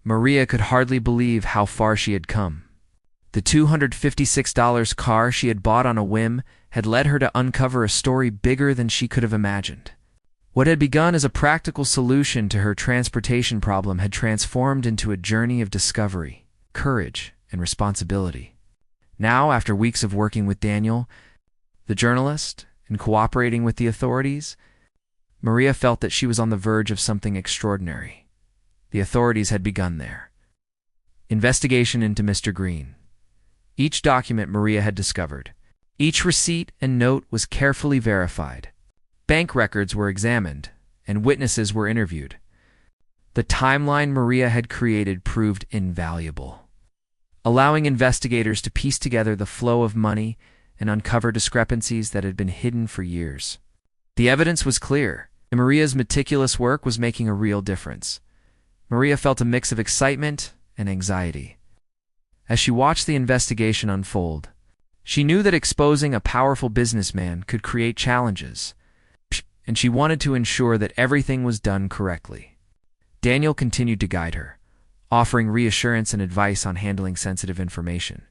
Maria could hardly believe how far she had come. The $256 car she had bought on a whim had led her to uncover a story bigger than she could have imagined. What had begun as a practical solution to her transportation problem had transformed into a journey of discovery, courage, and responsibility. Now, after weeks of working with Daniel, the journalist, and cooperating with the authorities, Maria felt that she was on the verge of something extraordinary. The authorities had begun their investigation into Mr. Green. Each document Maria had discovered, each receipt and note was carefully verified. Bank records were examined, and witnesses were interviewed. The timeline Maria had created proved invaluable, allowing investigators to piece together the flow of money and uncover discrepancies that had been hidden for years. The evidence was clear, and Maria's meticulous work was making a real difference. Maria felt a mix of excitement and anxiety. As she watched the investigation unfold, she knew that exposing a powerful businessman could create challenges, and she wanted to ensure that everything was done correctly. Daniel continued to guide her, offering reassurance and advice on handling sensitive information.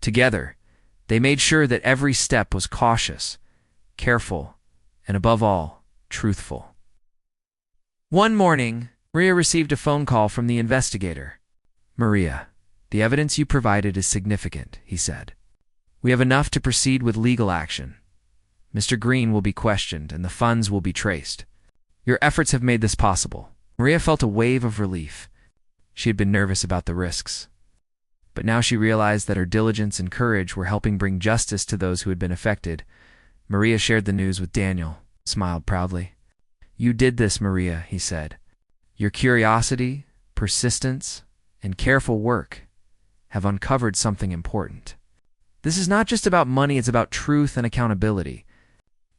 Together, they made sure that every step was cautious, careful, and above all, truthful. One morning, Maria received a phone call from the investigator. "Maria, the evidence you provided is significant," he said. "We have enough to proceed with legal action. Mr. Green will be questioned and the funds will be traced. Your efforts have made this possible." Maria felt a wave of relief. She had been nervous about the risks, but now she realized that her diligence and courage were helping bring justice to those who had been affected. Maria shared the news with Daniel, smiled proudly. "You did this, Maria," he said. "Your curiosity, persistence, and careful work have uncovered something important. This is not just about money, it's about truth and accountability.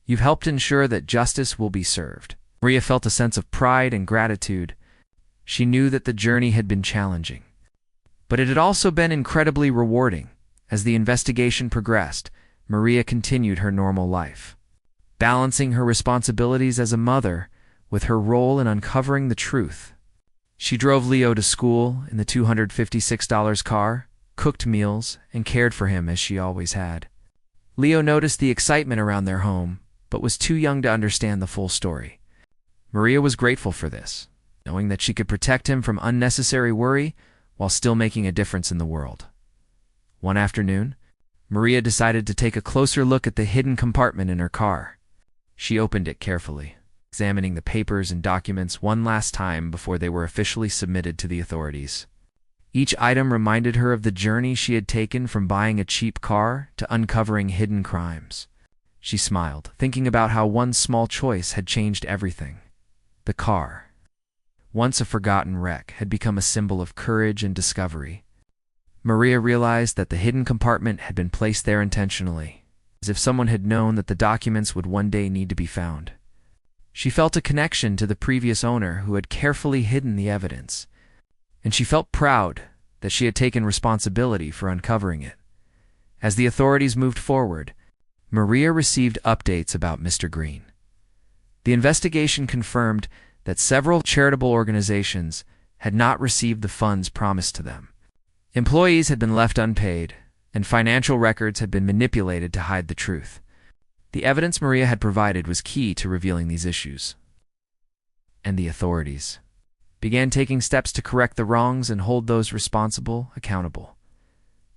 You've helped ensure that justice will be served." Maria felt a sense of pride and gratitude. She knew that the journey had been challenging, but it had also been incredibly rewarding. As the investigation progressed, Maria continued her normal life, balancing her responsibilities as a mother with her role in uncovering the truth. She drove Leo to school in the $256 car, cooked meals, and cared for him as she always had. Leo noticed the excitement around their home, but was too young to understand the full story. Maria was grateful for this, knowing that she could protect him from unnecessary worry while still making a difference in the world. One afternoon, Maria decided to take a closer look at the hidden compartment in her car. She opened it carefully, examining the papers and documents one last time before they were officially submitted to the authorities. Each item reminded her of the journey she had taken from buying a cheap car to uncovering hidden crimes. She smiled, thinking about how one small choice had changed everything. The car, once a forgotten wreck, had become a symbol of courage and discovery. Maria realized that the hidden compartment had been placed there intentionally, as if someone had known that the documents would one day need to be found. She felt a connection to the previous owner who had carefully hidden the evidence, and she felt proud that she had taken responsibility for uncovering it. As the authorities moved forward, Maria received updates about Mr. Green. The investigation confirmed that several charitable organizations had not received the funds promised to them. Employees had been left unpaid, and financial records had been manipulated to hide the truth. The evidence Maria had provided was key to revealing these issues. And the authorities began taking steps to correct the wrongs and hold those responsible accountable.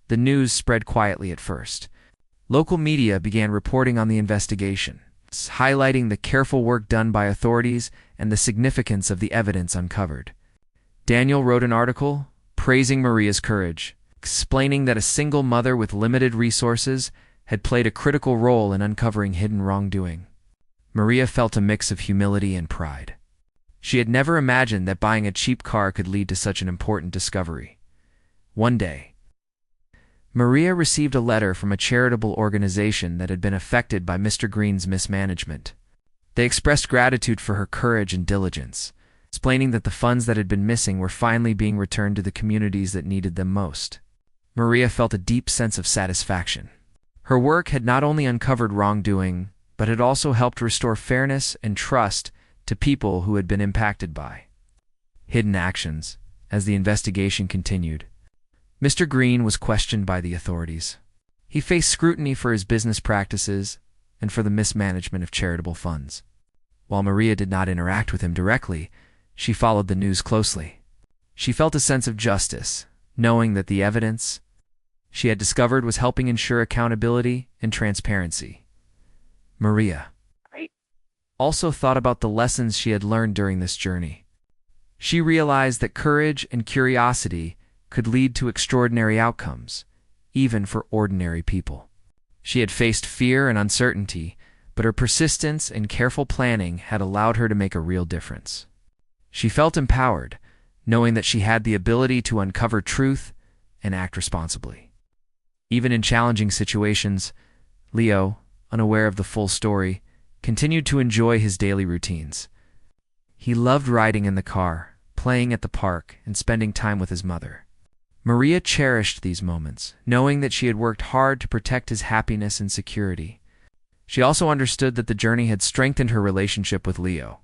The news spread quietly at first. Local media began reporting on the investigation, highlighting the careful work done by authorities and the significance of the evidence uncovered. Daniel wrote an article praising Maria's courage, explaining that a single mother with limited resources had played a critical role in uncovering hidden wrongdoing. Maria felt a mix of humility and pride. She had never imagined that buying a cheap car could lead to such an important discovery. One day, Maria received a letter from a charitable organization that had been affected by Mr. Green's mismanagement. They expressed gratitude for her courage and diligence, explaining that the funds that had been missing were finally being returned to the communities that needed them most. Maria felt a deep sense of satisfaction. Her work had not only uncovered wrongdoing, but had also helped restore fairness and trust to people who had been impacted by hidden actions As the investigation continued, Mr. Green was questioned by the authorities. He faced scrutiny for his business practices and for the mismanagement of charitable funds. While Maria did not interact with him directly, she followed the news closely. She felt a sense of justice, knowing that the evidence she had discovered was helping ensure accountability and transparency. Maria also thought about the lessons she had learned during this journey. She realized that courage and curiosity could lead to extraordinary outcomes, even for ordinary people. She had faced fear and uncertainty, but her persistence and careful planning had allowed her to make a real difference. She felt empowered, knowing that she had the ability to uncover truth and act responsibly. Even in challenging situations, Leo, unaware of the full story, continued to enjoy his daily routines. He loved riding in the car, playing at the park, and spending time with his mother. Maria cherished these moments, knowing that she had worked hard to protect his happiness and security. She also understood that the journey had strengthened her relationship with Leo.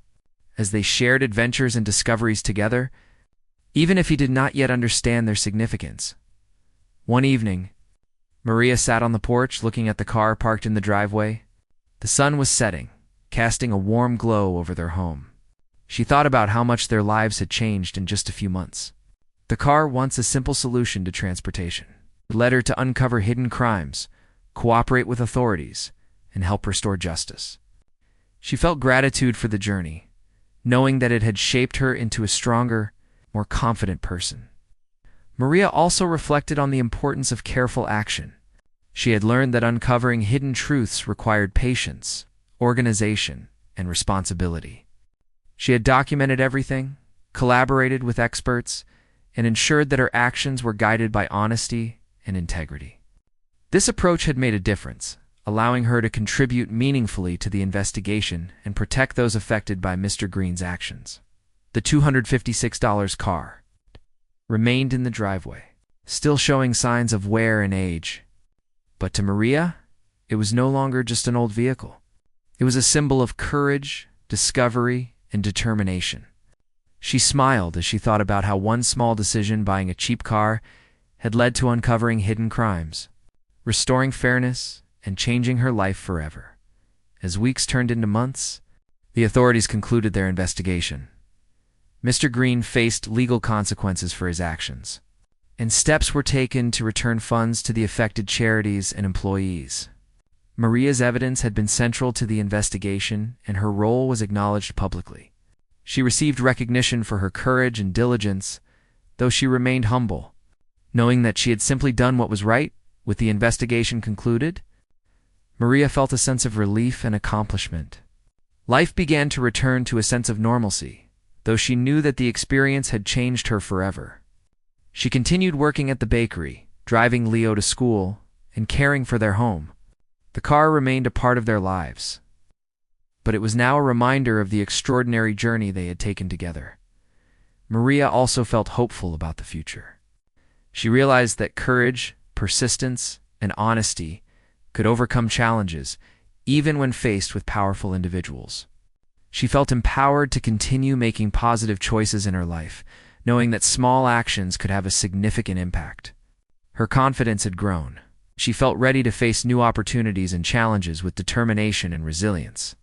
As they shared adventures and discoveries together, even if he did not yet understand their significance. One evening, Maria sat on the porch looking at the car parked in the driveway. The sun was setting, casting a warm glow over their home. She thought about how much their lives had changed in just a few months. The car, once a simple solution to transportation, led her to uncover hidden crimes, cooperate with authorities, and help restore justice. She felt gratitude for the journey, knowing that it had shaped her into a stronger, more confident person. Maria also reflected on the importance of careful action. She had learned that uncovering hidden truths required patience, organization, and responsibility. She had documented everything, collaborated with experts, and ensured that her actions were guided by honesty and integrity. This approach had made a difference, allowing her to contribute meaningfully to the investigation and protect those affected by Mr. Green's actions. The $256 car remained in the driveway, still showing signs of wear and age. But to Maria, it was no longer just an old vehicle. It was a symbol of courage, discovery, and determination. She smiled as she thought about how one small decision, buying a cheap car, had led to uncovering hidden crimes, restoring fairness, and changing her life forever. As weeks turned into months, the authorities concluded their investigation. Mr. Green faced legal consequences for his actions, and steps were taken to return funds to the affected charities and employees. Maria's evidence had been central to the investigation, and her role was acknowledged publicly. She received recognition for her courage and diligence, though she remained humble. Knowing that she had simply done what was right, with the investigation concluded, Maria felt a sense of relief and accomplishment. Life began to return to a sense of normalcy, though she knew that the experience had changed her forever. She continued working at the bakery, driving Leo to school, and caring for their home. The car remained a part of their lives, but it was now a reminder of the extraordinary journey they had taken together. Maria also felt hopeful about the future. She realized that courage, persistence, and honesty could overcome challenges, even when faced with powerful individuals. She felt empowered to continue making positive choices in her life, knowing that small actions could have a significant impact. Her confidence had grown. She felt ready to face new opportunities and challenges with determination and resilience.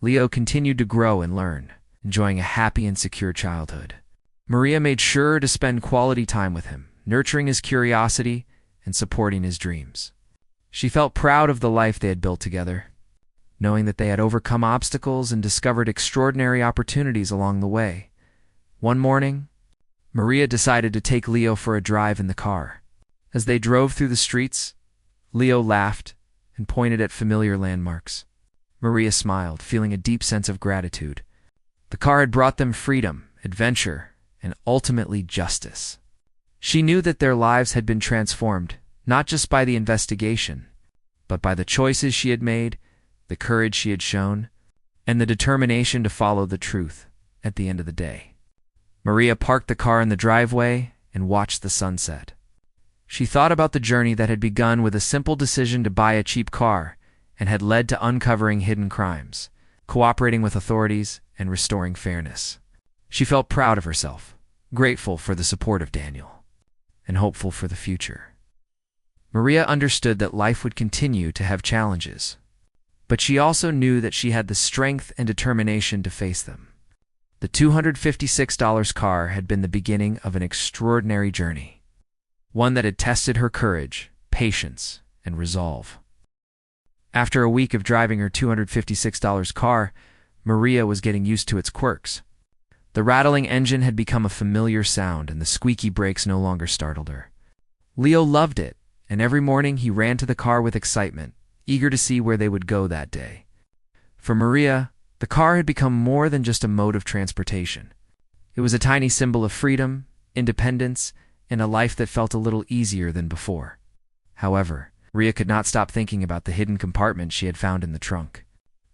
Leo continued to grow and learn, enjoying a happy and secure childhood. Maria made sure to spend quality time with him, nurturing his curiosity and supporting his dreams. She felt proud of the life they had built together, knowing that they had overcome obstacles and discovered extraordinary opportunities along the way. One morning, Maria decided to take Leo for a drive in the car. As they drove through the streets, Leo laughed and pointed at familiar landmarks. Maria smiled, feeling a deep sense of gratitude. The car had brought them freedom, adventure, and ultimately justice. She knew that their lives had been transformed, not just by the investigation, but by the choices she had made, the courage she had shown, and the determination to follow the truth at the end of the day. Maria parked the car in the driveway and watched the sunset. She thought about the journey that had begun with a simple decision to buy a cheap car and had led to uncovering hidden crimes, cooperating with authorities, and restoring fairness. She felt proud of herself, grateful for the support of Daniel, and hopeful for the future. Maria understood that life would continue to have challenges, but she also knew that she had the strength and determination to face them. The $256 car had been the beginning of an extraordinary journey, one that had tested her courage, patience, and resolve. After a week of driving her $256 car, Maria was getting used to its quirks. The rattling engine had become a familiar sound, and the squeaky brakes no longer startled her. Leo loved it, and every morning he ran to the car with excitement, eager to see where they would go that day. For Maria, the car had become more than just a mode of transportation. It was a tiny symbol of freedom, independence, and a life that felt a little easier than before. However, Maria could not stop thinking about the hidden compartment she had found in the trunk.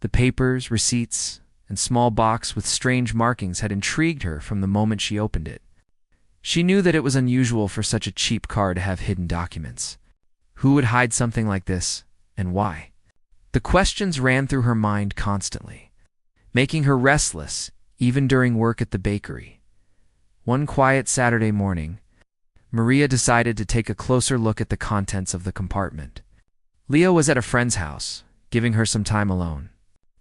The papers, receipts, and small box with strange markings had intrigued her from the moment she opened it. She knew that it was unusual for such a cheap car to have hidden documents. Who would hide something like this, and why? The questions ran through her mind constantly, making her restless even during work at the bakery. One quiet Saturday morning, Maria decided to take a closer look at the contents of the compartment. Leo was at a friend's house, giving her some time alone.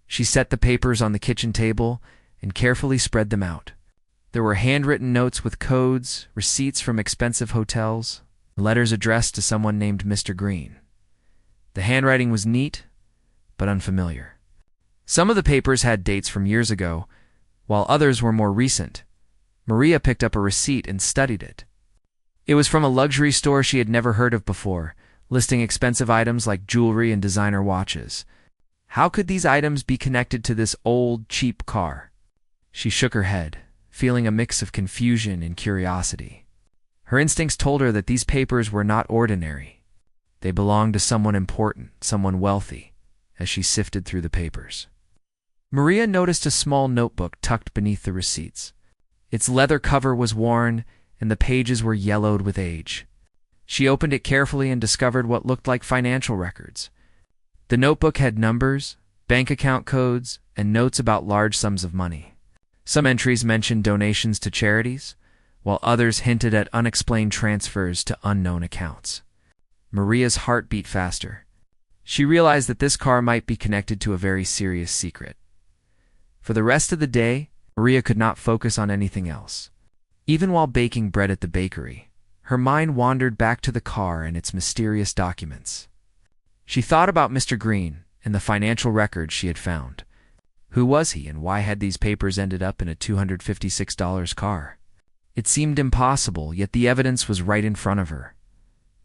She set the papers on the kitchen table and carefully spread them out. There were handwritten notes with codes, receipts from expensive hotels, letters addressed to someone named Mr. Green. The handwriting was neat, but unfamiliar. Some of the papers had dates from years ago, while others were more recent. Maria picked up a receipt and studied it. It was from a luxury store she had never heard of before, listing expensive items like jewelry and designer watches. How could these items be connected to this old, cheap car? She shook her head, feeling a mix of confusion and curiosity. Her instincts told her that these papers were not ordinary. They belonged to someone important, someone wealthy, as she sifted through the papers. Maria noticed a small notebook tucked beneath the receipts. Its leather cover was worn, and the pages were yellowed with age. She opened it carefully and discovered what looked like financial records. The notebook had numbers, bank account codes, and notes about large sums of money. Some entries mentioned donations to charities, while others hinted at unexplained transfers to unknown accounts. Maria's heart beat faster. She realized that this car might be connected to a very serious secret. For the rest of the day, Maria could not focus on anything else. Even while baking bread at the bakery, her mind wandered back to the car and its mysterious documents. She thought about Mr. Green and the financial records she had found. Who was he, and why had these papers ended up in a $256 car? It seemed impossible, yet the evidence was right in front of her.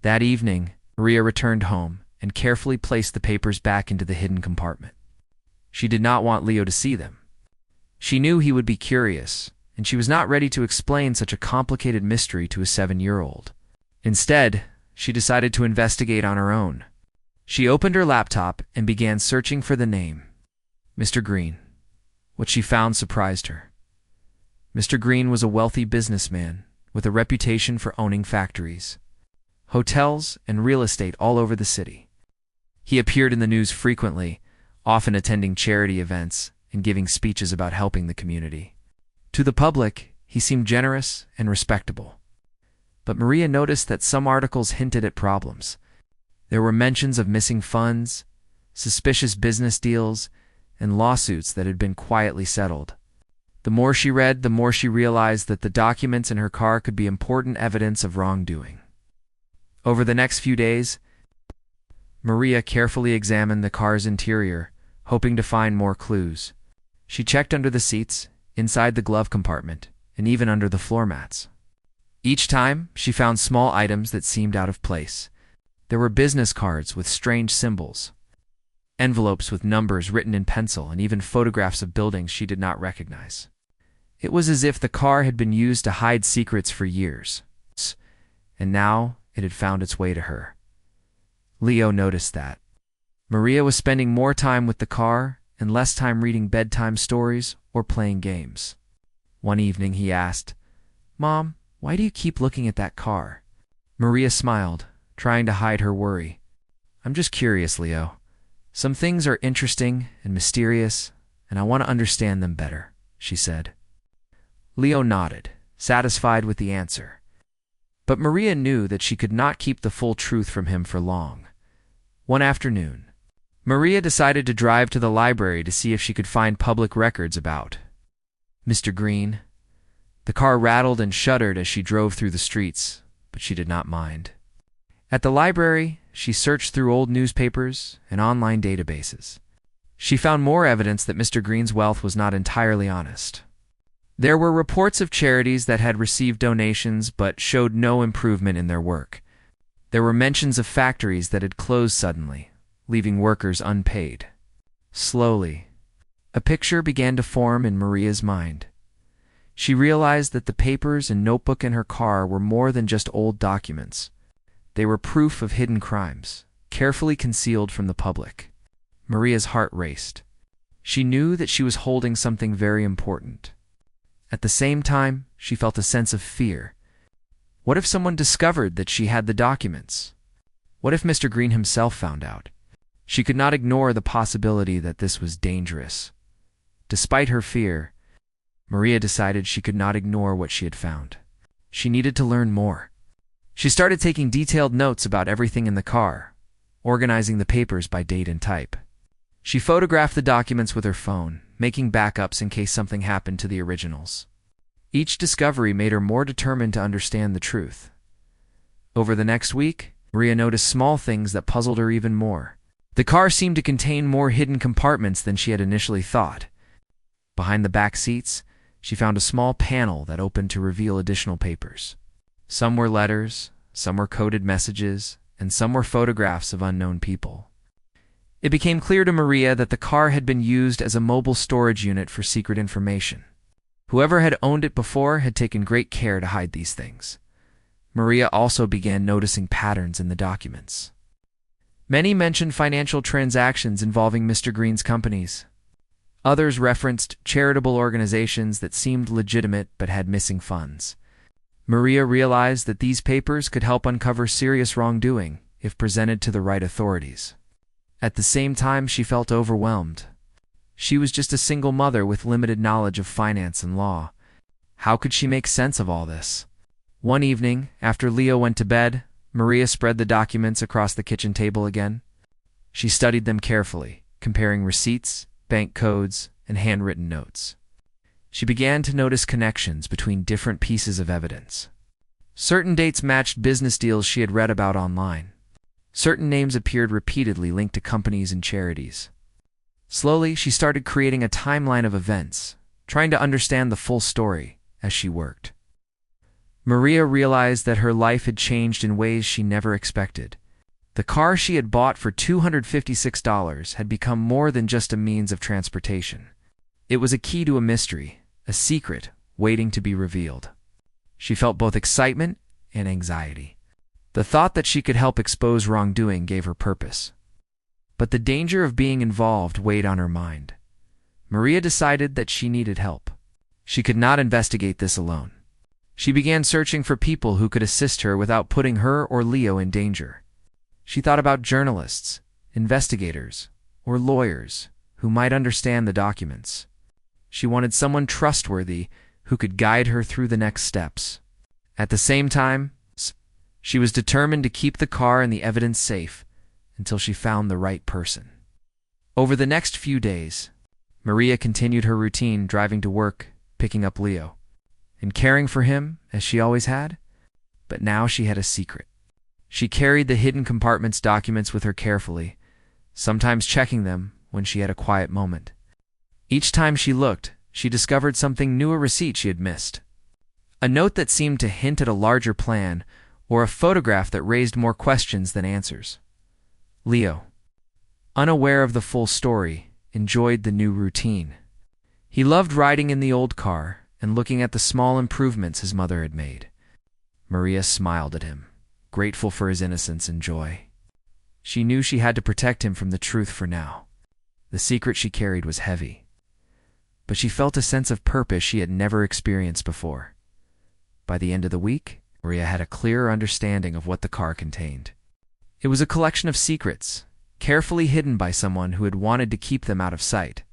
That evening, Maria returned home and carefully placed the papers back into the hidden compartment. She did not want Leo to see them. She knew he would be curious, and she was not ready to explain such a complicated mystery to a 7-year-old. Instead, she decided to investigate on her own. She opened her laptop and began searching for the name, Mr. Green. What she found surprised her. Mr. Green was a wealthy businessman with a reputation for owning factories, hotels, and real estate all over the city. He appeared in the news frequently, often attending charity events and giving speeches about helping the community. To the public, he seemed generous and respectable. But Maria noticed that some articles hinted at problems. There were mentions of missing funds, suspicious business deals, and lawsuits that had been quietly settled. The more she read, the more she realized that the documents in her car could be important evidence of wrongdoing. Over the next few days, Maria carefully examined the car's interior, hoping to find more clues. She checked under the seats, inside the glove compartment, and even under the floor mats. Each time, she found small items that seemed out of place. There were business cards with strange symbols, envelopes with numbers written in pencil, and even photographs of buildings she did not recognize. It was as if the car had been used to hide secrets for years, and now it had found its way to her. Leo noticed that. Maria was spending more time with the car and less time reading bedtime stories or playing games. One evening he asked, "Mom, why do you keep looking at that car?" Maria smiled, trying to hide her worry. "I'm just curious, Leo. Some things are interesting and mysterious, and I want to understand them better," she said. Leo nodded, satisfied with the answer. But Maria knew that she could not keep the full truth from him for long. One afternoon, Maria decided to drive to the library to see if she could find public records about Mr. Green. The car rattled and shuddered as she drove through the streets, but she did not mind. At the library, she searched through old newspapers and online databases. She found more evidence that Mr. Green's wealth was not entirely honest. There were reports of charities that had received donations but showed no improvement in their work. There were mentions of factories that had closed suddenly, leaving workers unpaid. Slowly, a picture began to form in Maria's mind. She realized that the papers and notebook in her car were more than just old documents. They were proof of hidden crimes, carefully concealed from the public. Maria's heart raced. She knew that she was holding something very important. At the same time, she felt a sense of fear. What if someone discovered that she had the documents? What if Mr. Green himself found out? She could not ignore the possibility that this was dangerous. Despite her fear, Maria decided she could not ignore what she had found. She needed to learn more. She started taking detailed notes about everything in the car, organizing the papers by date and type. She photographed the documents with her phone, making backups in case something happened to the originals. Each discovery made her more determined to understand the truth. Over the next week, Maria noticed small things that puzzled her even more. The car seemed to contain more hidden compartments than she had initially thought. Behind the back seats, she found a small panel that opened to reveal additional papers. Some were letters, some were coded messages, and some were photographs of unknown people. It became clear to Maria that the car had been used as a mobile storage unit for secret information. Whoever had owned it before had taken great care to hide these things. Maria also began noticing patterns in the documents. Many mentioned financial transactions involving Mr. Green's companies. Others referenced charitable organizations that seemed legitimate but had missing funds. Maria realized that these papers could help uncover serious wrongdoing if presented to the right authorities. At the same time, she felt overwhelmed. She was just a single mother with limited knowledge of finance and law. How could she make sense of all this? One evening, after Leo went to bed, Maria spread the documents across the kitchen table again. She studied them carefully, comparing receipts, bank codes, and handwritten notes. She began to notice connections between different pieces of evidence. Certain dates matched business deals she had read about online. Certain names appeared repeatedly linked to companies and charities. Slowly, she started creating a timeline of events, trying to understand the full story as she worked. Maria realized that her life had changed in ways she never expected. The car she had bought for $256 had become more than just a means of transportation. It was a key to a mystery, a secret waiting to be revealed. She felt both excitement and anxiety. The thought that she could help expose wrongdoing gave her purpose. But the danger of being involved weighed on her mind. Maria decided that she needed help. She could not investigate this alone. She began searching for people who could assist her without putting her or Leo in danger. She thought about journalists, investigators, or lawyers who might understand the documents. She wanted someone trustworthy who could guide her through the next steps. At the same time, she was determined to keep the car and the evidence safe until she found the right person. Over the next few days, Maria continued her routine, driving to work, picking up Leo, and caring for him as she always had. But now she had a secret. She carried the hidden compartments documents with her carefully, sometimes checking them when she had a quiet moment. Each time she looked, she discovered something new, a receipt she had missed, a note that seemed to hint at a larger plan, or a photograph that raised more questions than answers. Leo, unaware of the full story, enjoyed the new routine. He loved riding in the old car and looking at the small improvements his mother had made. Maria smiled at him, grateful for his innocence and joy. She knew she had to protect him from the truth for now. The secret she carried was heavy, but she felt a sense of purpose she had never experienced before. By the end of the week, Maria had a clearer understanding of what the car contained. It was a collection of secrets, carefully hidden by someone who had wanted to keep them out of sight.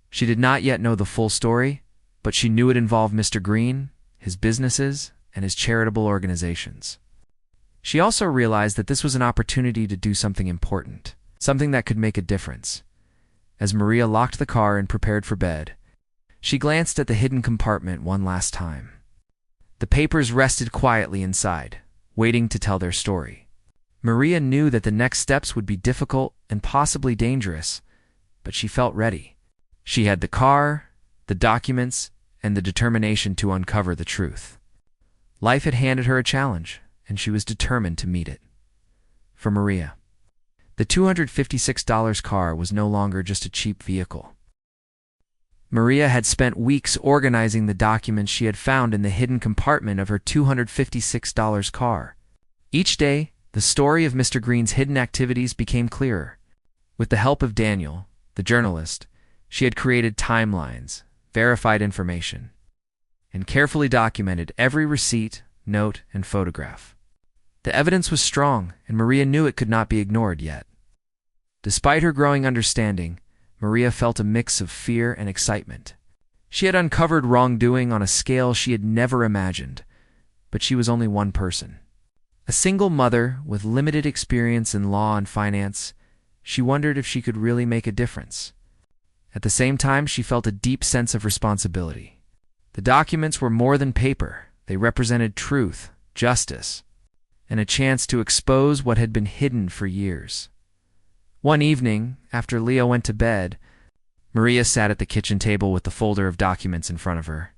She did not yet know the full story, but she knew it involved Mr. Green, his businesses, and his charitable organizations. She also realized that this was an opportunity to do something important, something that could make a difference. As Maria locked the car and prepared for bed, she glanced at the hidden compartment one last time. The papers rested quietly inside, waiting to tell their story. Maria knew that the next steps would be difficult and possibly dangerous, but she felt ready. She had the car, the documents, and the determination to uncover the truth. Life had handed her a challenge, and she was determined to meet it. For Maria, the $256 car was no longer just a cheap vehicle. Maria had spent weeks organizing the documents she had found in the hidden compartment of her $256 car. Each day, the story of Mr. Green's hidden activities became clearer. With the help of Daniel, the journalist, she had created timelines, verified information, and carefully documented every receipt, note, and photograph. The evidence was strong, and Maria knew it could not be ignored yet. Despite her growing understanding, Maria felt a mix of fear and excitement. She had uncovered wrongdoing on a scale she had never imagined, but she was only one person. A single mother with limited experience in law and finance, she wondered if she could really make a difference. At the same time, she felt a deep sense of responsibility. The documents were more than paper. They represented truth, justice, and a chance to expose what had been hidden for years. One evening, after Leo went to bed, Maria sat at the kitchen table with the folder of documents in front of her.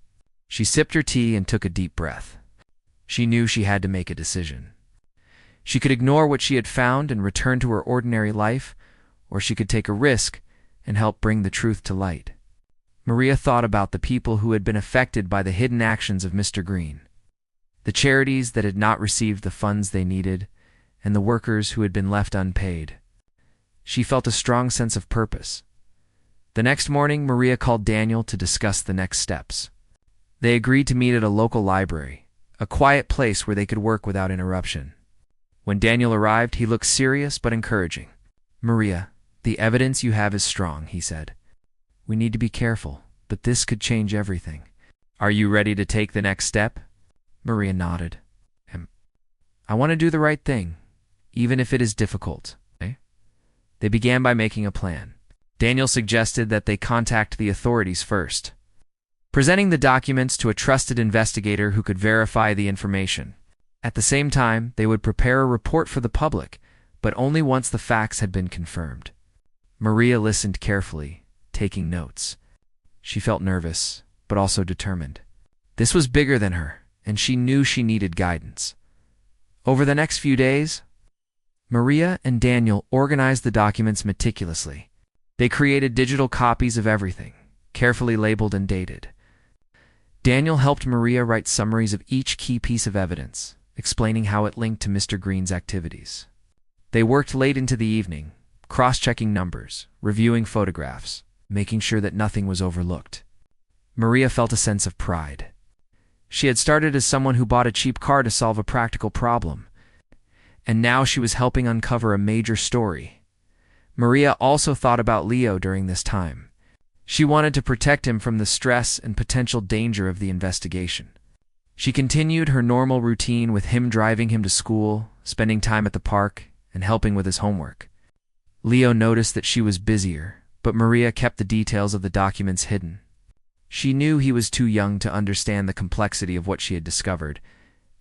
She sipped her tea and took a deep breath. She knew she had to make a decision. She could ignore what she had found and return to her ordinary life, or she could take a risk and help bring the truth to light. Maria thought about the people who had been affected by the hidden actions of Mr. Green, the charities that had not received the funds they needed, and the workers who had been left unpaid. She felt a strong sense of purpose. The next morning, Maria called Daniel to discuss the next steps. They agreed to meet at a local library, a quiet place where they could work without interruption. When Daniel arrived, he looked serious but encouraging. "Maria, the evidence you have is strong," he said. "We need to be careful, but this could change everything. Are you ready to take the next step?" Maria nodded. "I want to do the right thing, even if it is difficult." They began by making a plan. Daniel suggested that they contact the authorities first, presenting the documents to a trusted investigator who could verify the information. At the same time, they would prepare a report for the public, but only once the facts had been confirmed. Maria listened carefully, taking notes. She felt nervous, but also determined. This was bigger than her, and she knew she needed guidance. Over the next few days, Maria and Daniel organized the documents meticulously. They created digital copies of everything, carefully labeled and dated. Daniel helped Maria write summaries of each key piece of evidence, explaining how it linked to Mr. Green's activities. They worked late into the evening, cross-checking numbers, reviewing photographs, making sure that nothing was overlooked. Maria felt a sense of pride. She had started as someone who bought a cheap car to solve a practical problem, and now she was helping uncover a major story. Maria also thought about Leo during this time. She wanted to protect him from the stress and potential danger of the investigation. She continued her normal routine with him driving him to school, spending time at the park, and helping with his homework. Leo noticed that she was busier, but Maria kept the details of the documents hidden. She knew he was too young to understand the complexity of what she had discovered,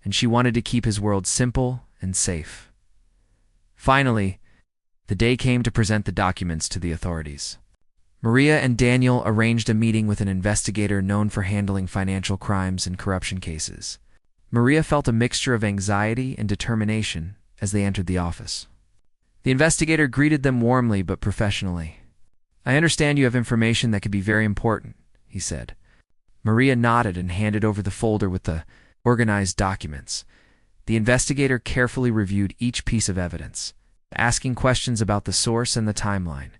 and she wanted to keep his world simple and safe. Finally, the day came to present the documents to the authorities. Maria and Daniel arranged a meeting with an investigator known for handling financial crimes and corruption cases. Maria felt a mixture of anxiety and determination as they entered the office. The investigator greeted them warmly but professionally. "I understand you have information that could be very important," he said. Maria nodded and handed over the folder with the organized documents. The investigator carefully reviewed each piece of evidence, asking questions about the source and the timeline.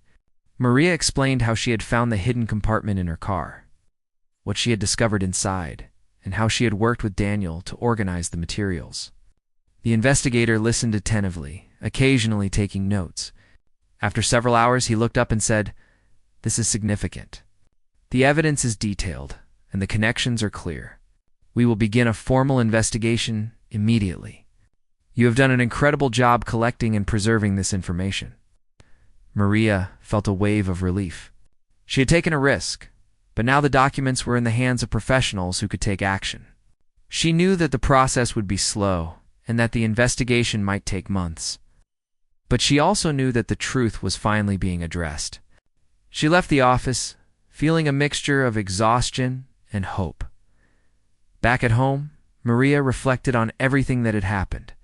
Maria explained how she had found the hidden compartment in her car, what she had discovered inside, and how she had worked with Daniel to organize the materials. The investigator listened attentively, occasionally taking notes. After several hours, he looked up and said, "This is significant. The evidence is detailed, and the connections are clear. We will begin a formal investigation immediately. You have done an incredible job collecting and preserving this information." Maria felt a wave of relief. She had taken a risk, but now the documents were in the hands of professionals who could take action. She knew that the process would be slow and that the investigation might take months. But she also knew that the truth was finally being addressed. She left the office, feeling a mixture of exhaustion and hope. Back at home, Maria reflected on everything that had happened.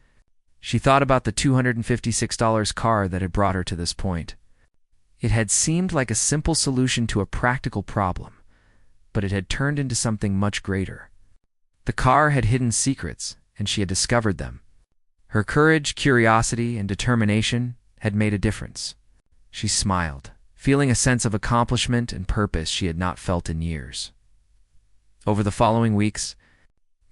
She thought about the $256 car that had brought her to this point. It had seemed like a simple solution to a practical problem, but it had turned into something much greater. The car had hidden secrets, and she had discovered them. Her courage, curiosity, and determination had made a difference. She smiled, feeling a sense of accomplishment and purpose she had not felt in years. Over the following weeks,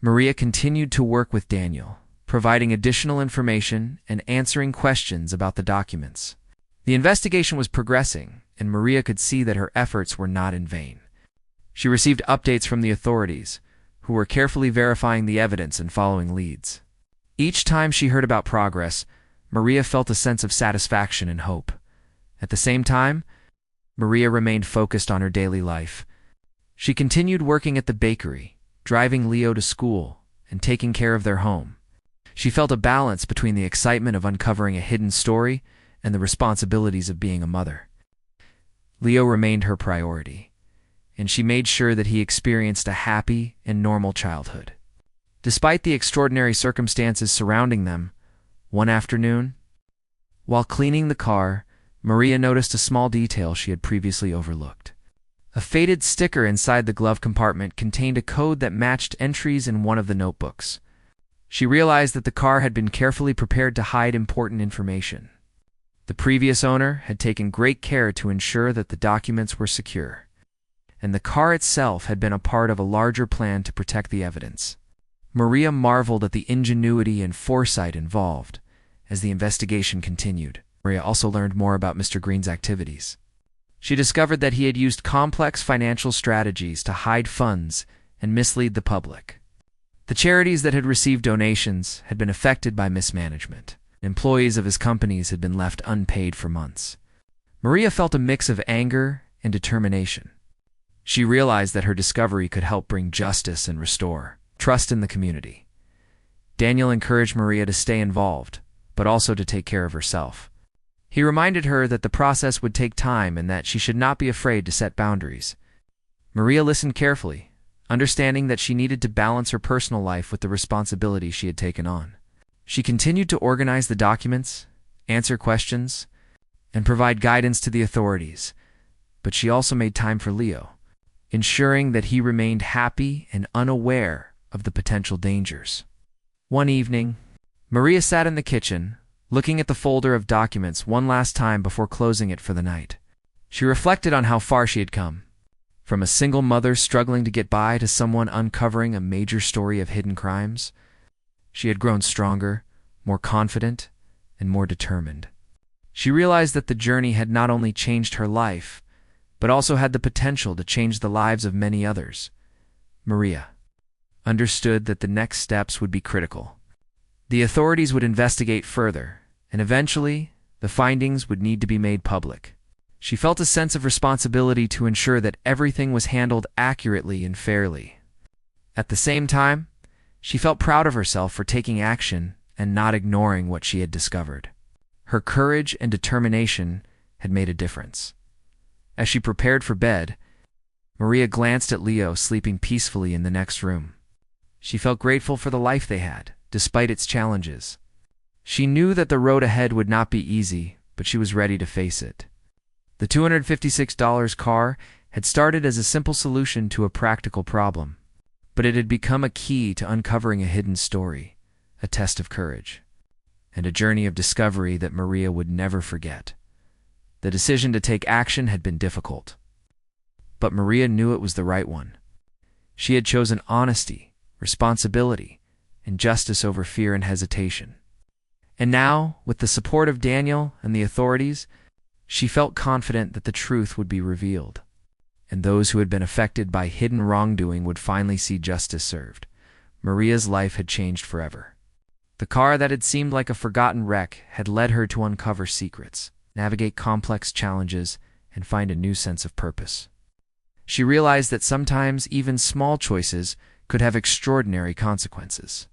Maria continued to work with Daniel, providing additional information and answering questions about the documents. The investigation was progressing, and Maria could see that her efforts were not in vain. She received updates from the authorities, who were carefully verifying the evidence and following leads. Each time she heard about progress, Maria felt a sense of satisfaction and hope. At the same time, Maria remained focused on her daily life. She continued working at the bakery, driving Leo to school, and taking care of their home. She felt a balance between the excitement of uncovering a hidden story and the responsibilities of being a mother. Leo remained her priority, and she made sure that he experienced a happy and normal childhood. Despite the extraordinary circumstances surrounding them, one afternoon, while cleaning the car, Maria noticed a small detail she had previously overlooked. A faded sticker inside the glove compartment contained a code that matched entries in one of the notebooks. She realized that the car had been carefully prepared to hide important information. The previous owner had taken great care to ensure that the documents were secure, and the car itself had been a part of a larger plan to protect the evidence. Maria marveled at the ingenuity and foresight involved as the investigation continued. Maria also learned more about Mr. Green's activities. She discovered that he had used complex financial strategies to hide funds and mislead the public. The charities that had received donations had been affected by mismanagement. Employees of his companies had been left unpaid for months. Maria felt a mix of anger and determination. She realized that her discovery could help bring justice and restore trust in the community. Daniel encouraged Maria to stay involved, but also to take care of herself. He reminded her that the process would take time and that she should not be afraid to set boundaries. Maria listened carefully, understanding that she needed to balance her personal life with the responsibility she had taken on. She continued to organize the documents, answer questions, and provide guidance to the authorities, but she also made time for Leo, ensuring that he remained happy and unaware of the potential dangers. One evening, Maria sat in the kitchen, looking at the folder of documents one last time before closing it for the night. She reflected on how far she had come, from a single mother struggling to get by to someone uncovering a major story of hidden crimes. She had grown stronger, more confident, and more determined. She realized that the journey had not only changed her life, but also had the potential to change the lives of many others. Maria understood that the next steps would be critical. The authorities would investigate further, and eventually, the findings would need to be made public. She felt a sense of responsibility to ensure that everything was handled accurately and fairly. At the same time, she felt proud of herself for taking action and not ignoring what she had discovered. Her courage and determination had made a difference. As she prepared for bed, Maria glanced at Leo sleeping peacefully in the next room. She felt grateful for the life they had, despite its challenges. She knew that the road ahead would not be easy, but she was ready to face it. The $256 car had started as a simple solution to a practical problem, but it had become a key to uncovering a hidden story, a test of courage, and a journey of discovery that Maria would never forget. The decision to take action had been difficult, but Maria knew it was the right one. She had chosen honesty, responsibility, and justice over fear and hesitation. And now, with the support of Daniel and the authorities, she felt confident that the truth would be revealed, and those who had been affected by hidden wrongdoing would finally see justice served. Maria's life had changed forever. The car that had seemed like a forgotten wreck had led her to uncover secrets, navigate complex challenges, and find a new sense of purpose. She realized that sometimes even small choices could have extraordinary consequences.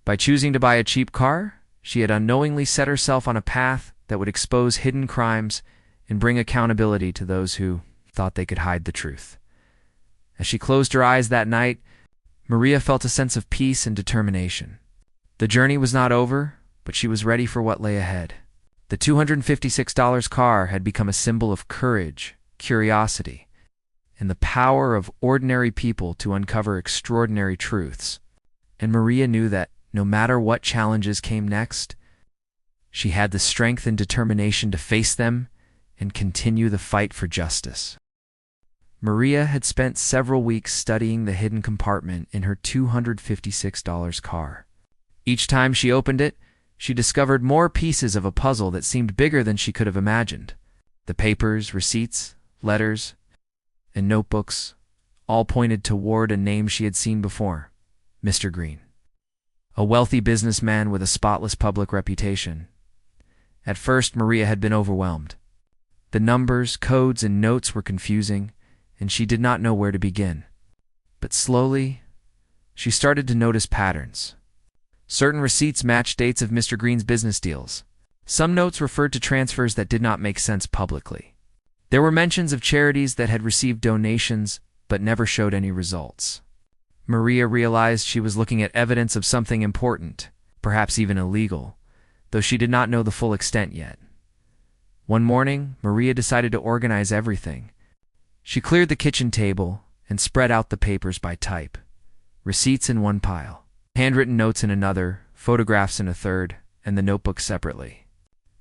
By choosing to buy a cheap car, she had unknowingly set herself on a path that would expose hidden crimes and bring accountability to those who thought they could hide the truth. As she closed her eyes that night, Maria felt a sense of peace and determination. The journey was not over, but she was ready for what lay ahead. The $256 car had become a symbol of courage, curiosity, and the power of ordinary people to uncover extraordinary truths. And Maria knew that no matter what challenges came next, she had the strength and determination to face them and continue the fight for justice. Maria had spent several weeks studying the hidden compartment in her $256 car. Each time she opened it, she discovered more pieces of a puzzle that seemed bigger than she could have imagined. The papers, receipts, letters, and notebooks all pointed toward a name she had seen before: Mr. Green, a wealthy businessman with a spotless public reputation. At first, Maria had been overwhelmed. The numbers, codes, and notes were confusing, and she did not know where to begin. But slowly, she started to notice patterns. Certain receipts matched dates of Mr. Green's business deals. Some notes referred to transfers that did not make sense publicly. There were mentions of charities that had received donations but never showed any results. Maria realized she was looking at evidence of something important, perhaps even illegal, though she did not know the full extent yet. One morning, Maria decided to organize everything. She cleared the kitchen table and spread out the papers by type: receipts in one pile, handwritten notes in another, photographs in a third, and the notebook separately.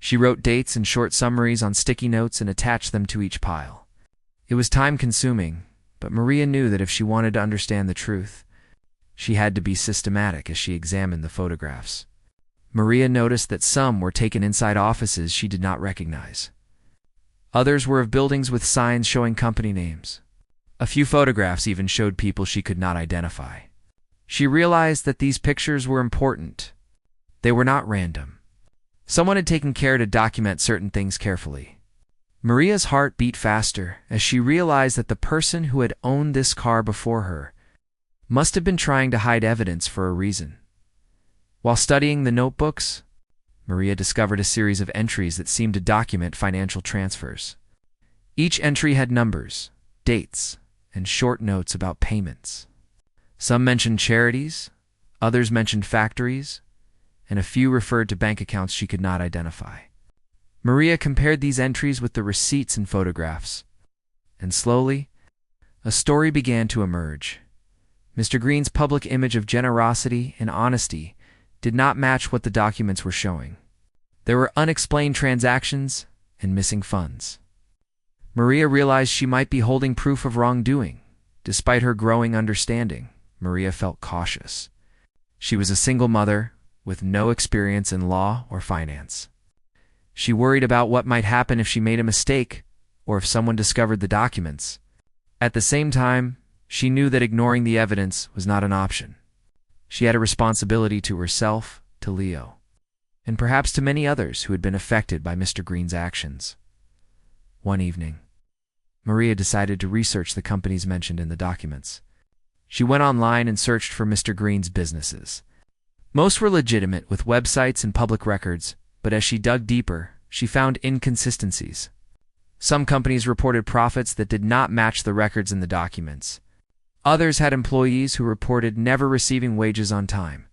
She wrote dates and short summaries on sticky notes and attached them to each pile. It was time-consuming, but Maria knew that if she wanted to understand the truth, she had to be systematic as she examined the photographs. Maria noticed that some were taken inside offices she did not recognize. Others were of buildings with signs showing company names. A few photographs even showed people she could not identify. She realized that these pictures were important. They were not random. Someone had taken care to document certain things carefully. Maria's heart beat faster as she realized that the person who had owned this car before her must have been trying to hide evidence for a reason. While studying the notebooks, Maria discovered a series of entries that seemed to document financial transfers. Each entry had numbers, dates, and short notes about payments. Some mentioned charities, others mentioned factories, and a few referred to bank accounts she could not identify. Maria compared these entries with the receipts and photographs, and slowly, a story began to emerge. Mr. Green's public image of generosity and honesty did not match what the documents were showing. There were unexplained transactions and missing funds. Maria realized she might be holding proof of wrongdoing. Despite her growing understanding, Maria felt cautious. She was a single mother with no experience in law or finance. She worried about what might happen if she made a mistake or if someone discovered the documents. At the same time, she knew that ignoring the evidence was not an option. She had a responsibility to herself, to Leo, and perhaps to many others who had been affected by Mr. Green's actions. One evening, Maria decided to research the companies mentioned in the documents. She went online and searched for Mr. Green's businesses. Most were legitimate with websites and public records, but as she dug deeper, she found inconsistencies. Some companies reported profits that did not match the records in the documents. Others had employees who reported never receiving wages on time.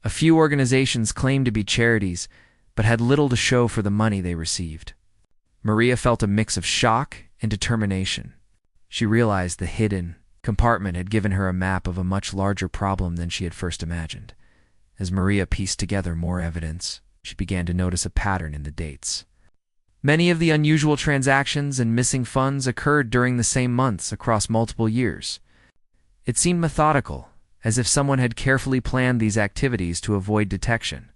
A few organizations claimed to be charities, but had little to show for the money they received. Maria felt a mix of shock and determination. She realized the hidden compartment had given her a map of a much larger problem than she had first imagined. As Maria pieced together more evidence, she began to notice a pattern in the dates. Many of the unusual transactions and missing funds occurred during the same months across multiple years. It seemed methodical, as if someone had carefully planned these activities to avoid detection.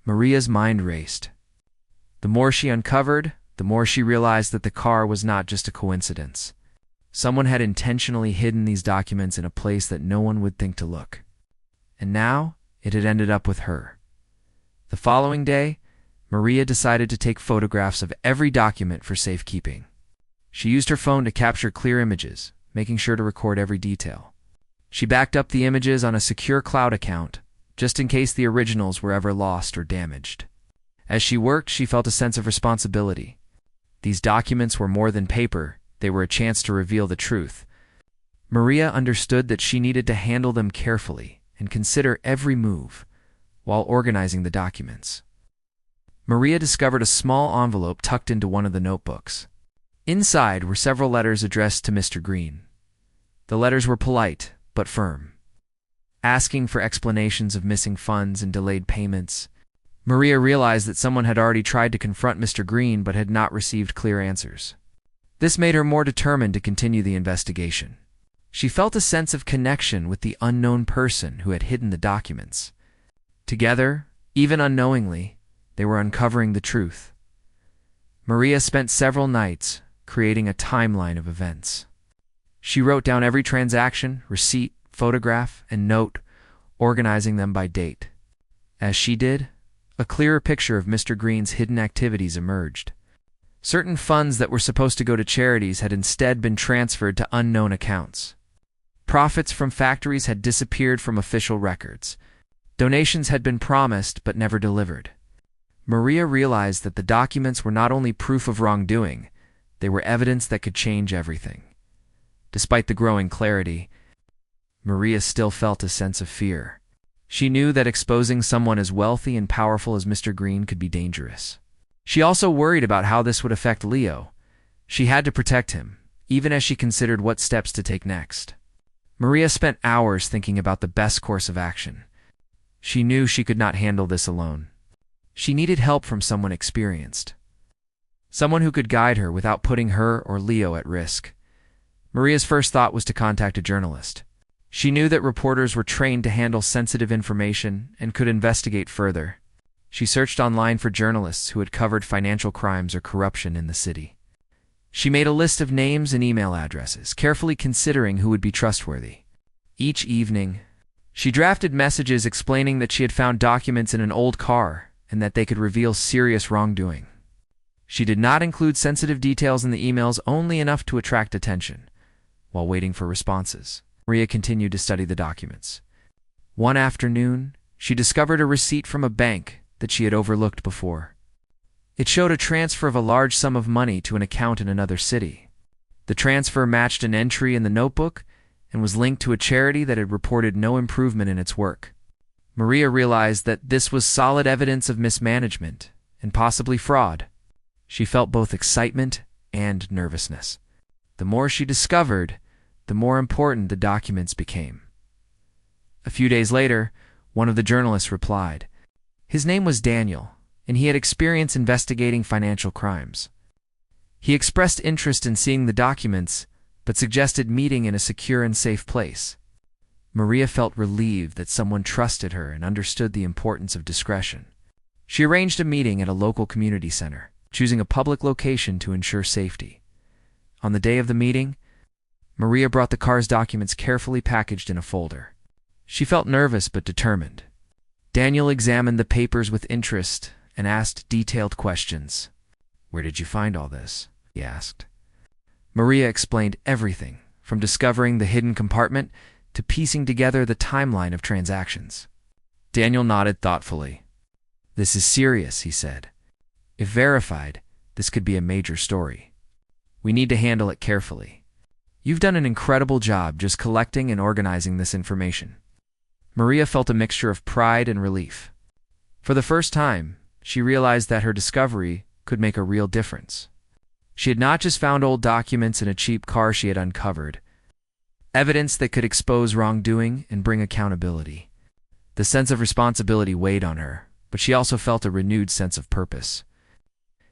Maria's mind raced. The more she uncovered, the more she realized that the car was not just a coincidence. Someone had intentionally hidden these documents in a place that no one would think to look. and now it had ended up with her. The following day, Maria decided to take photographs of every document for safekeeping. She used her phone to capture clear images, making sure to record every detail. She backed up the images on a secure cloud account, just in case the originals were ever lost or damaged. As she worked, she felt a sense of responsibility. These documents were more than paper, they were a chance to reveal the truth. Maria understood that she needed to handle them carefully and consider every move while organizing the documents. Maria discovered a small envelope tucked into one of the notebooks. Inside were several letters addressed to Mr. Green. The letters were polite, but firm, asking for explanations of missing funds and delayed payments. Maria realized that someone had already tried to confront Mr. Green but had not received clear answers. This made her more determined to continue the investigation. She felt a sense of connection with the unknown person who had hidden the documents. Together, even unknowingly, they were uncovering the truth. Maria spent several nights creating a timeline of events. She wrote down every transaction, receipt, photograph, and note, organizing them by date. As she did, a clearer picture of Mr. Green's hidden activities emerged. Certain funds that were supposed to go to charities had instead been transferred to unknown accounts. Profits from factories had disappeared from official records. Donations had been promised but never delivered. Maria realized that the documents were not only proof of wrongdoing, they were evidence that could change everything. Despite the growing clarity, Maria still felt a sense of fear. She knew that exposing someone as wealthy and powerful as Mr. Green could be dangerous. She also worried about how this would affect Leo. She had to protect him, even as she considered what steps to take next. Maria spent hours thinking about the best course of action. She knew she could not handle this alone. She needed help from someone experienced, someone who could guide her without putting her or Leo at risk. Maria's first thought was to contact a journalist. She knew that reporters were trained to handle sensitive information and could investigate further. She searched online for journalists who had covered financial crimes or corruption in the city. She made a list of names and email addresses, carefully considering who would be trustworthy. Each evening, she drafted messages explaining that she had found documents in an old car and that they could reveal serious wrongdoing. She did not include sensitive details in the emails, only enough to attract attention. While waiting for responses, Maria continued to study the documents. One afternoon, she discovered a receipt from a bank that she had overlooked before. It showed a transfer of a large sum of money to an account in another city. The transfer matched an entry in the notebook and was linked to a charity that had reported no improvement in its work. Maria realized that this was solid evidence of mismanagement and possibly fraud. She felt both excitement and nervousness. The more she discovered, the more important the documents became. A few days later, one of the journalists replied. His name was Daniel, and he had experience investigating financial crimes. He expressed interest in seeing the documents, but suggested meeting in a secure and safe place. Maria felt relieved that someone trusted her and understood the importance of discretion. She arranged a meeting at a local community center, choosing a public location to ensure safety. On the day of the meeting, Maria brought the car's documents carefully packaged in a folder. She felt nervous but determined. Daniel examined the papers with interest and asked detailed questions. "Where did you find all this?" he asked. Maria explained everything, from discovering the hidden compartment to piecing together the timeline of transactions. Daniel nodded thoughtfully. "This is serious," he said. "If verified, this could be a major story. We need to handle it carefully. You've done an incredible job just collecting and organizing this information." Maria felt a mixture of pride and relief. For the first time, she realized that her discovery could make a real difference. She had not just found old documents in a cheap car she had uncovered, evidence that could expose wrongdoing and bring accountability. The sense of responsibility weighed on her, but she also felt a renewed sense of purpose.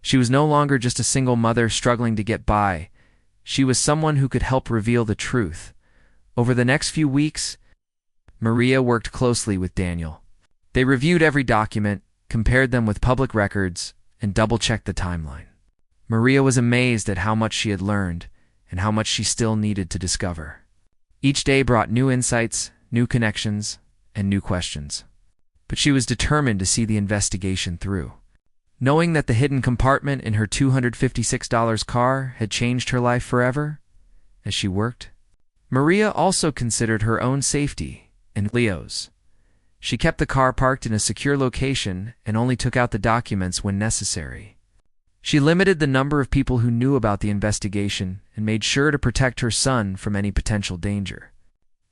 She was no longer just a single mother struggling to get by. She was someone who could help reveal the truth. Over the next few weeks, Maria worked closely with Daniel. They reviewed every document, compared them with public records, and double-checked the timeline. Maria was amazed at how much she had learned and how much she still needed to discover. Each day brought new insights, new connections, and new questions. But she was determined to see the investigation through. Knowing that the hidden compartment in her $256 car had changed her life forever, as she worked, Maria also considered her own safety and Leo's. She kept the car parked in a secure location and only took out the documents when necessary. She limited the number of people who knew about the investigation and made sure to protect her son from any potential danger.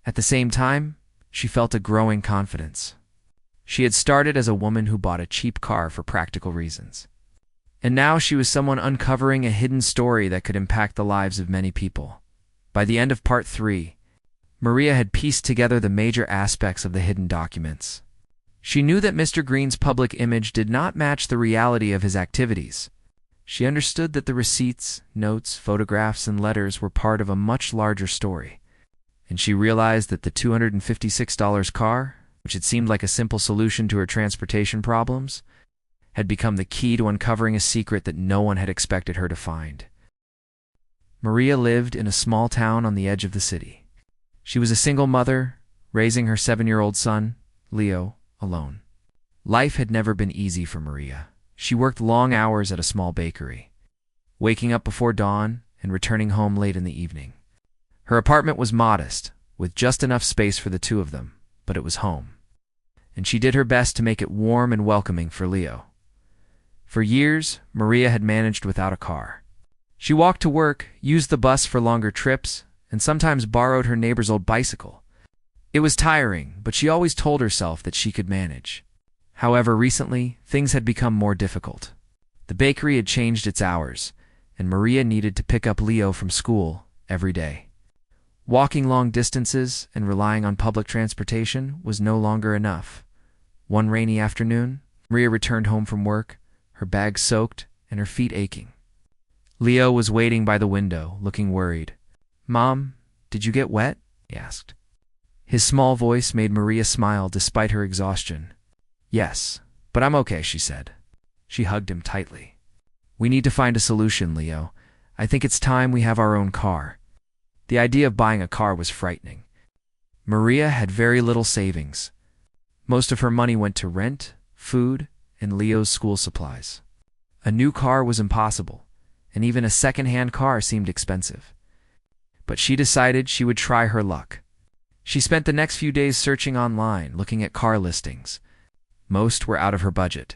At the same time, she felt a growing confidence. She had started as a woman who bought a cheap car for practical reasons. And now she was someone uncovering a hidden story that could impact the lives of many people. By the end of part 3, Maria had pieced together the major aspects of the hidden documents. She knew that Mr. Green's public image did not match the reality of his activities. She understood that the receipts, notes, photographs, and letters were part of a much larger story. And she realized that the $256 car, which had seemed like a simple solution to her transportation problems, had become the key to uncovering a secret that no one had expected her to find. Maria lived in a small town on the edge of the city. She was a single mother, raising her 7-year-old son, Leo, alone. Life had never been easy for Maria. She worked long hours at a small bakery, waking up before dawn and returning home late in the evening. Her apartment was modest, with just enough space for the two of them, but it was home. And she did her best to make it warm and welcoming for Leo. For years, Maria had managed without a car. She walked to work, used the bus for longer trips, and sometimes borrowed her neighbor's old bicycle. It was tiring, but she always told herself that she could manage. However, recently, things had become more difficult. The bakery had changed its hours, and Maria needed to pick up Leo from school every day. Walking long distances and relying on public transportation was no longer enough. One rainy afternoon, Maria returned home from work, her bag soaked and her feet aching. Leo was waiting by the window, looking worried. "Mom, did you get wet?" he asked. His small voice made Maria smile despite her exhaustion. "Yes, but I'm okay," she said. She hugged him tightly. "We need to find a solution, Leo. I think it's time we have our own car." The idea of buying a car was frightening. Maria had very little savings. Most of her money went to rent, food, and Leo's school supplies. A new car was impossible, and even a second-hand car seemed expensive. But she decided she would try her luck. She spent the next few days searching online, looking at car listings. Most were out of her budget.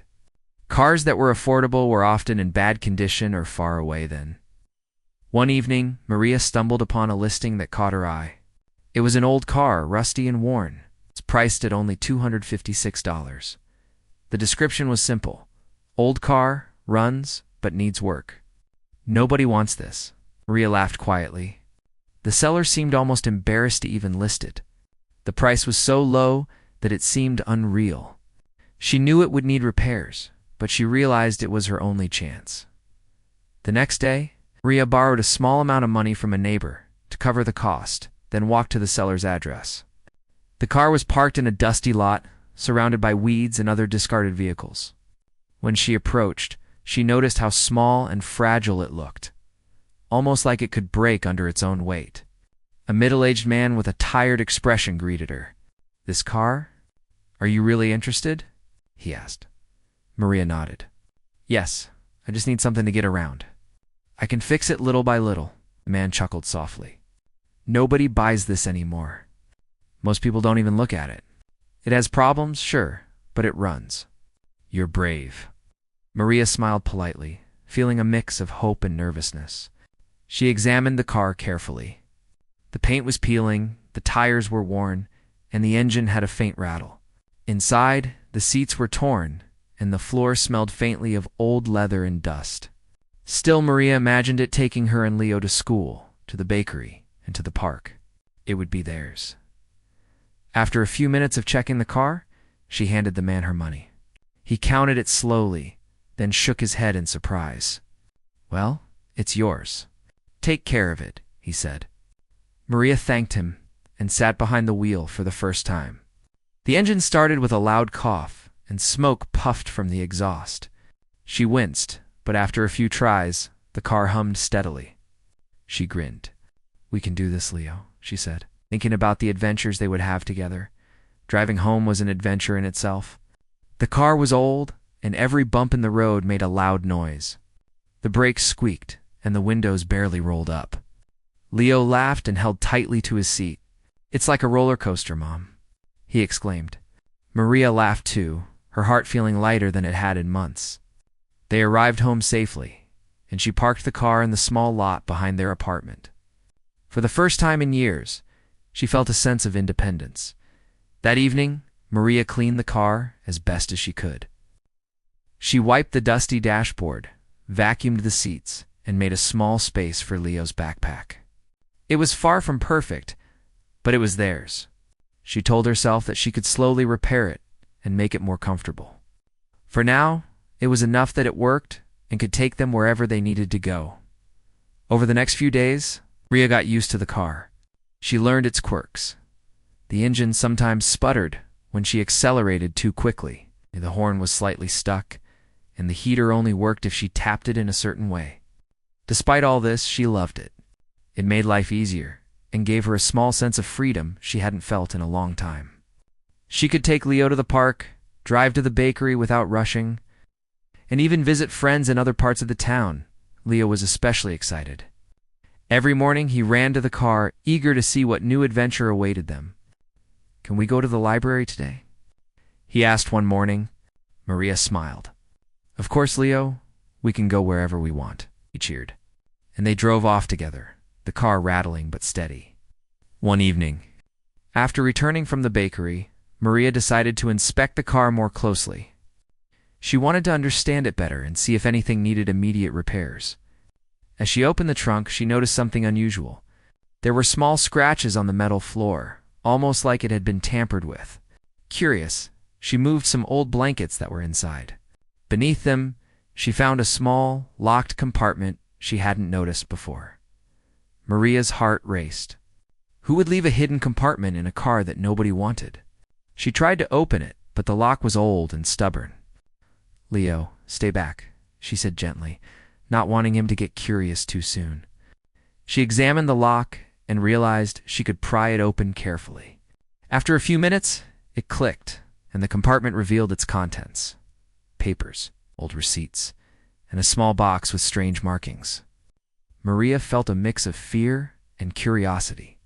Cars that were affordable were often in bad condition or far away then. One evening, Maria stumbled upon a listing that caught her eye. It was an old car, rusty and worn. It's priced at only $256. The description was simple. Old car, runs, but needs work. "Nobody wants this," Maria laughed quietly. The seller seemed almost embarrassed to even list it. The price was so low that it seemed unreal. She knew it would need repairs, but she realized it was her only chance. The next day, Maria borrowed a small amount of money from a neighbor to cover the cost, then walked to the seller's address. The car was parked in a dusty lot, surrounded by weeds and other discarded vehicles. When she approached, she noticed how small and fragile it looked, almost like it could break under its own weight. A middle-aged man with a tired expression greeted her. "This car? Are you really interested?" he asked. Maria nodded. "Yes, I just need something to get around." "I can fix it little by little," the man chuckled softly. "Nobody buys this anymore. Most people don't even look at it. It has problems, sure, but it runs." "You're brave." Maria smiled politely, feeling a mix of hope and nervousness. She examined the car carefully. The paint was peeling, the tires were worn, and the engine had a faint rattle. Inside, the seats were torn, and the floor smelled faintly of old leather and dust. Still, Maria imagined it taking her and Leo to school, to the bakery, and to the park. It would be theirs. After a few minutes of checking the car, she handed the man her money. He counted it slowly, then shook his head in surprise. "Well, it's yours. Take care of it," he said. Maria thanked him and sat behind the wheel for the first time. The engine started with a loud cough, and smoke puffed from the exhaust. She winced, but after a few tries, the car hummed steadily. She grinned. "We can do this, Leo," she said, thinking about the adventures they would have together. Driving home was an adventure in itself. The car was old, and every bump in the road made a loud noise. The brakes squeaked, and the windows barely rolled up. Leo laughed and held tightly to his seat. "It's like a roller coaster, Mom," he exclaimed. Maria laughed too, her heart feeling lighter than it had in months. They arrived home safely, and she parked the car in the small lot behind their apartment. For the first time in years, she felt a sense of independence. That evening, Maria cleaned the car as best as she could. She wiped the dusty dashboard, vacuumed the seats, and made a small space for Leo's backpack. It was far from perfect, but it was theirs. She told herself that she could slowly repair it and make it more comfortable. For now, it was enough that it worked and could take them wherever they needed to go. Over the next few days, Maria got used to the car. She learned its quirks. The engine sometimes sputtered when she accelerated too quickly. The horn was slightly stuck, and the heater only worked if she tapped it in a certain way. Despite all this, she loved it. It made life easier and gave her a small sense of freedom she hadn't felt in a long time. She could take Leo to the park, drive to the bakery without rushing, and even visit friends in other parts of the town. Leo was especially excited. Every morning he ran to the car, eager to see what new adventure awaited them. "Can we go to the library today?" he asked one morning. Maria smiled. "Of course, Leo. We can go wherever we want," he cheered. And they drove off together, the car rattling but steady. One evening, after returning from the bakery, Maria decided to inspect the car more closely. She wanted to understand it better and see if anything needed immediate repairs. As she opened the trunk, she noticed something unusual. There were small scratches on the metal floor, almost like it had been tampered with. Curious, she moved some old blankets that were inside. Beneath them, she found a small, locked compartment she hadn't noticed before. Maria's heart raced. Who would leave a hidden compartment in a car that nobody wanted? She tried to open it, but the lock was old and stubborn. "Leo, stay back," she said gently, not wanting him to get curious too soon. She examined the lock and realized she could pry it open carefully. After a few minutes, it clicked, and the compartment revealed its contents: papers, old receipts, and a small box with strange markings. Maria felt a mix of fear and curiosity.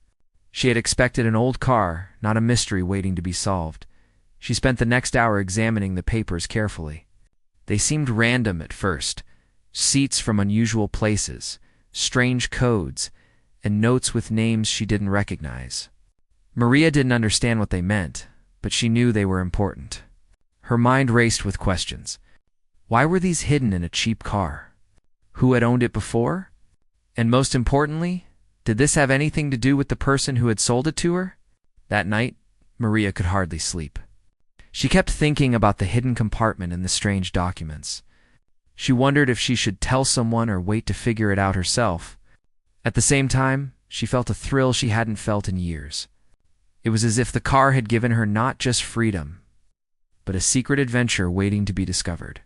She had expected an old car, not a mystery waiting to be solved. She spent the next hour examining the papers carefully. They seemed random at first: seats from unusual places, strange codes, and notes with names she didn't recognize. Maria didn't understand what they meant, but she knew they were important. Her mind raced with questions. Why were these hidden in a cheap car? Who had owned it before? And most importantly, did this have anything to do with the person who had sold it to her? That night, Maria could hardly sleep. She kept thinking about the hidden compartment and the strange documents. She wondered if she should tell someone or wait to figure it out herself. At the same time, she felt a thrill she hadn't felt in years. It was as if the car had given her not just freedom, but a secret adventure waiting to be discovered.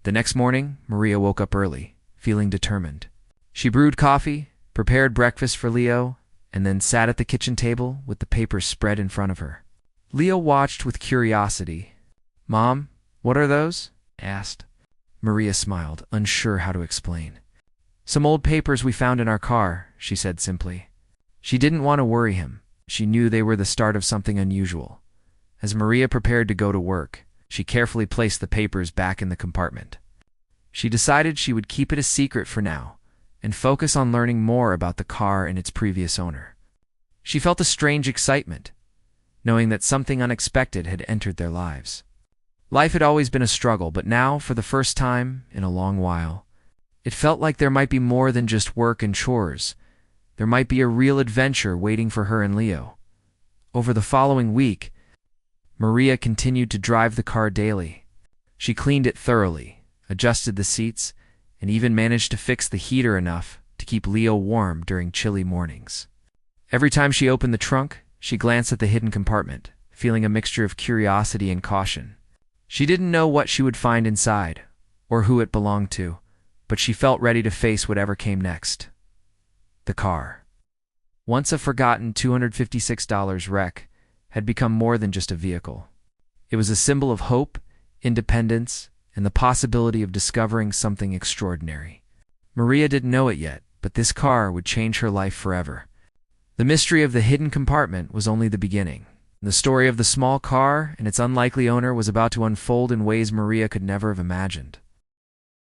The next morning, Maria woke up early, feeling determined. She brewed coffee, prepared breakfast for Leo, and then sat at the kitchen table with the papers spread in front of her. Leo watched with curiosity. "Mom, what are those?" he asked. Maria smiled, unsure how to explain. "Some old papers we found in our car," she said simply. She didn't want to worry him. She knew they were the start of something unusual. As Maria prepared to go to work, she carefully placed the papers back in the compartment. She decided she would keep it a secret for now and focus on learning more about the car and its previous owner. She felt a strange excitement, knowing that something unexpected had entered their lives. Life had always been a struggle, but now, for the first time in a long while, it felt like there might be more than just work and chores. There might be a real adventure waiting for her and Leo. Over the following week, Maria continued to drive the car daily. She cleaned it thoroughly, adjusted the seats, and even managed to fix the heater enough to keep Leo warm during chilly mornings. Every time she opened the trunk, she glanced at the hidden compartment, feeling a mixture of curiosity and caution. She didn't know what she would find inside, or who it belonged to, but she felt ready to face whatever came next. The car. Once a forgotten $256 wreck had become more than just a vehicle. It was a symbol of hope, independence, and the possibility of discovering something extraordinary. Maria didn't know it yet, but this car would change her life forever. The mystery of the hidden compartment was only the beginning. The story of the small car and its unlikely owner was about to unfold in ways Maria could never have imagined.